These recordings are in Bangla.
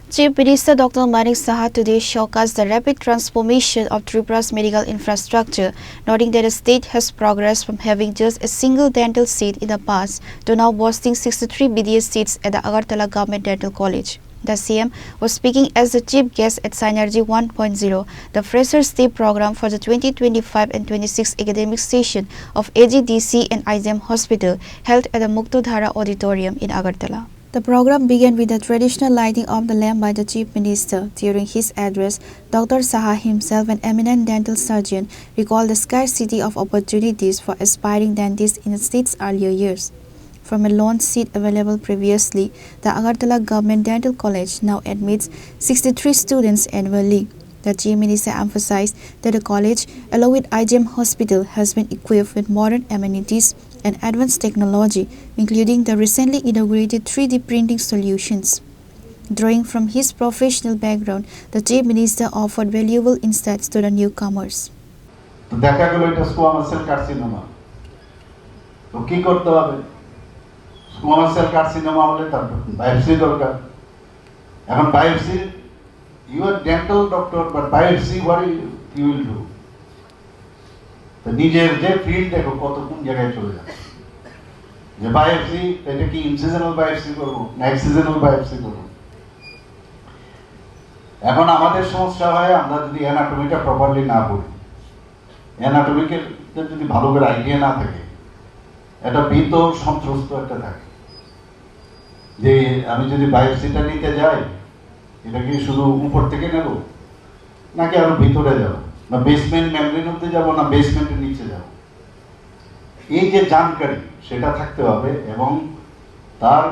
Chief Minister Dr. Manik Saha today showcased the rapid transformation of Tripura's medical infrastructure, noting that the state has progressed from having just a single dental seat in the past to now boasting 63 BDS seats at the Agartala Government Dental College. The CM was speaking as the chief guest at Synergy 1.0, the Freshers' Day program for the 2025 and 26 academic session of AGDC and IGM Hospital held at the Muktodhara Auditorium in Agartala. The program began with the traditional lighting of the lamp by the Chief Minister. During his address, Dr. Saha himself, an eminent dental surgeon, recalled the scarcity of opportunities for aspiring dentists in the state's earlier years. From a lone seat available previously, the Agartala Government Dental College now admits 63 students annually. The Chief Minister emphasized that the college, along with IGM Hospital, has been equipped with modern amenities and advanced technology, including the recently inaugurated 3D printing solutions. Drawing from his professional background, the Chief Minister offered valuable insights to the newcomers. দেখা গেল এটা স্কোয়ামাস সেল কার্সিনোমা, তো কি করতে হবে? স্কোয়ামাস সেল কার্সিনোমা হলে তার বায়োপসি দরকার। এখন biopsy, you are dental doctor, but biopsy what you will do? তো নিজের যে ফিল্ড দেখো কত কোন জায়গায় চলে যাচ্ছে। যে বায়োপসি, এটা কি ইনসিজনাল বায়োপসি করবো না এক্সিজনাল বায়োপসি করবো? এখন আমাদের সমস্যা হয় আমরা যদি অ্যানাটমিটা প্রপারলি না পড়ি, অ্যানাটমিকের যদি ভালো করে আইডিয়া না থাকে, এটা ভীত সন্ত্রস্ত একটা থাকে যে আমি যদি বায়োপসিটা নিতে যাই, এটা কি শুধু উপর থেকে নেব নাকি আরো ভিতরে যাব, না বেসমেন্ট মেমব্রেন অব্দি যাব, না বেসমেন্টের নিচে যাব? এই যে জানকারি সেটা থাকতে হবে। এবং তার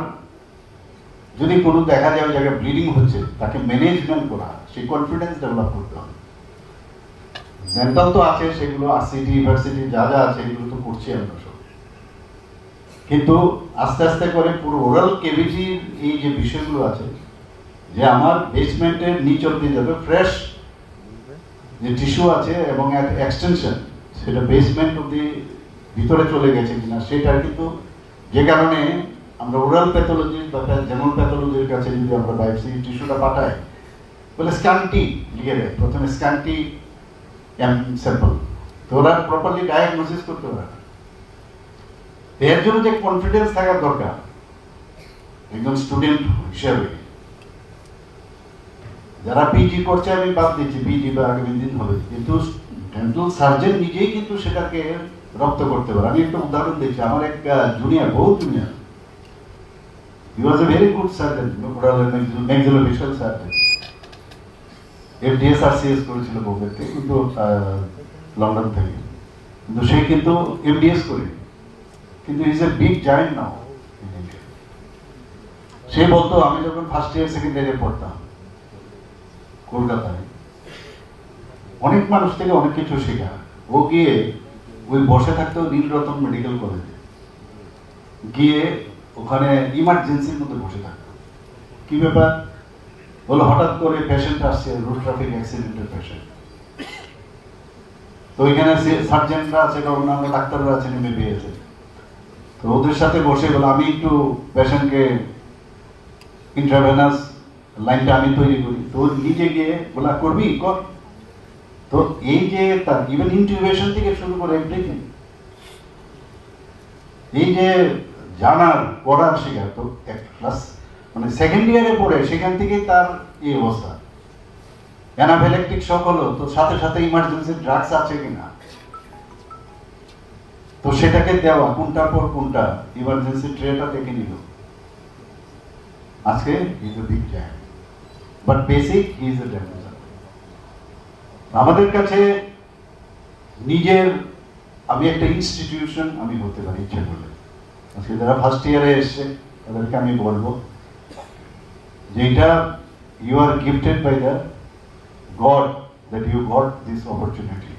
যদি কোনো দেখা যায় ওই জায়গায় ব্লিডিং হচ্ছে, তাকে ম্যানেজমেন্ট করা, সেই কনফিডেন্স ডেভেলপ করতে হবে। ডেন্টাল তো আছে, সেগুলো আরসিটি ইউনিভার্সিটি যা যা আছে এগুলো তো করছি আমরা সব, কিন্তু আস্তে আস্তে করে পুরো ওরাল কেভিটির এই যে বিষয়গুলো আছে, যে আমার বেসমেন্টের নিচ অব্দি যাবে, ফ্রেশ যে টিস্যু আছে এবং এক্সটেনশন সেটা বেসমেন্ট অব্দি ভিতরে চলে গেছে কিনা, সেটা কিন্তু যে কারণে আমরা ওরাল প্যাথোলজি বা জেনারেল প্যাথোলজির কাছে যদি আমরা বায়োপসি টিস্যুটা পাঠাই, বলে স্ক্যানটি লিখে দেয়, প্রথমে স্ক্যানটি স্যাম্পল, তো ওরা প্রপারলি ডায়াগনোসিস করতে পারে না। এর জন্য যে কনফিডেন্স থাকার দরকার একজন স্টুডেন্ট হিসেবে। যারা পিজি করছে আমি বাদ দিচ্ছি, পিজি বা আগামী দিন হবে, কিন্তু ডেন্টাল সার্জন নিজেই কিন্তু সেটাকে রপ্ত করতে পারে। আমি একটা উদাহরণ দিচ্ছি, আমার এক জুনিয়র, বহু junior, he was a very good surgeon, maxillofacial surgeon, FDS RCS করেছিল বোম্বেতে, কিন্তু লন্ডন থেকে, কিন্তু সে কিন্তু এমডিএস করে, কিন্তু ইজ এ বিগ জায়েন্ট নাও। সে বলতো আমি যখন ফার্স্ট ইয়ার সেকেন্ড ইয়ারে পড়তাম কলকাতায়, অনেক মানুষ থেকে অনেক কিছু শেখা। ও গিয়ে ওই বসে থাকতো নীলরতন মেডিকেল কলেজে, গিয়ে ওখানে ইমার্জেন্সির মধ্যে বসে থাকতো। কি ব্যাপার বলো, হঠাৎ করে পেশেন্ট আসছে, রোড ট্রাফিক অ্যাক্সিডেন্টের পেশেন্ট, তো ওইখানে সার্জেনরা আছে, অন্যান্য ডাক্তাররা আছেন, এমবিবিএস, তো ওদের সাথে বসে বলে আমি একটু পেশেন্টকে ইন্ট্রাভেনাস লাইনটা আমি তৈরি করি। তো নিজে গিয়ে বলা করবি কর। তো এই যে তার ইভেন ইন্টিউবেশন থেকে শুরু করে এভরিথিং, এই যে জানার পড়ার শেখার, তো ক্লাস মানে সেকেন্ড ইয়ারে পড়ে সেখান থেকেই তার এই অবস্থা। অ্যানাফিল্যাক্টিক শক হলো, তো সাথে সাথে ইমার্জেন্সি ড্রাগস আছে কিনা, তো সেটাকে দেওয়া, কোনটার পর কোনটা, ইমার্জেন্সি ট্রেটা দেখে নিল। আজকে is a big giant, but basic is a dental. আমাদের কাছে নিজের, আমি একটা ইনস্টিটিউশন আমি হতে পারি ইচ্ছে করলে। আজকে যারা ফার্স্ট ইয়ারে এসছে তাদেরকে আমি বলবো যে এটা you are gifted by the God, that you got this opportunity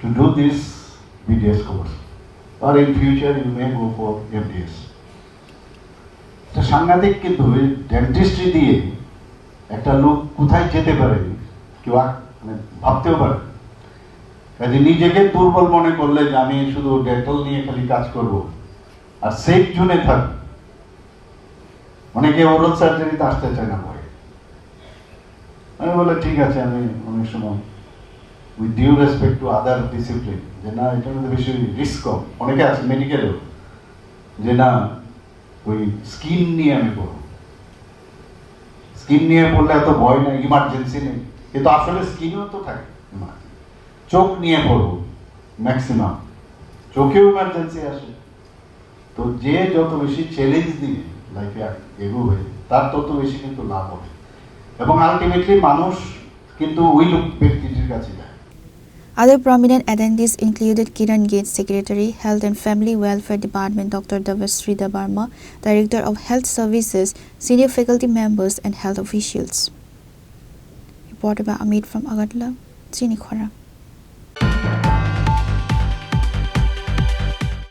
to do this BDS course, or in future you may go for MDS. এটা সাংঘাতিক, কিন্তু ডেন্টিস্ট্রি দিয়ে একটা লোক কোথায় যেতে পারে কেউ মানে ভাবতেও পারে। কাজে নিজেকে দুর্বল মনে করলে যে আমি শুধু ডেন্টাল নিয়ে খালি কাজ করব আর সেফ জোনে থাকবো, অনেকে ওরাল সার্জারিতে আসতে চায় না ভয়ে। আমি বলে ঠিক আছে, আমি অনেক সময় with due respect to other discipline, যে না এটার মধ্যে বেশি রিস্ক কম। অনেকে আছে মেডিকেলেও যে না ওই স্কিন নিয়ে আমি পড়ব, স্কিন নিয়ে পড়লে এত ভয় নেই, ইমার্জেন্সি নেই, কিন্তু আসলে স্কিনও তো থাকে। চোখ নিয়ে পড়ব, ম্যাক্সিমাম চোখেও ইমার্জেন্সি আসে। তো যে যত বেশি চ্যালেঞ্জ দিয়ে লাইফে এগোবে তার তত বেশি কিন্তু লাভ হবে, এবং আলটিমেটলি মানুষ কিন্তু ওই লোক ব্যক্তিটির কাছে যায়। Other prominent attendees included Kiran Gates, Secretary, Health and Family Welfare Department, Dr. Devasri Barma, Director of Health Services, senior faculty members and health officials. Reported by Amit from Agartala, Chini Khora.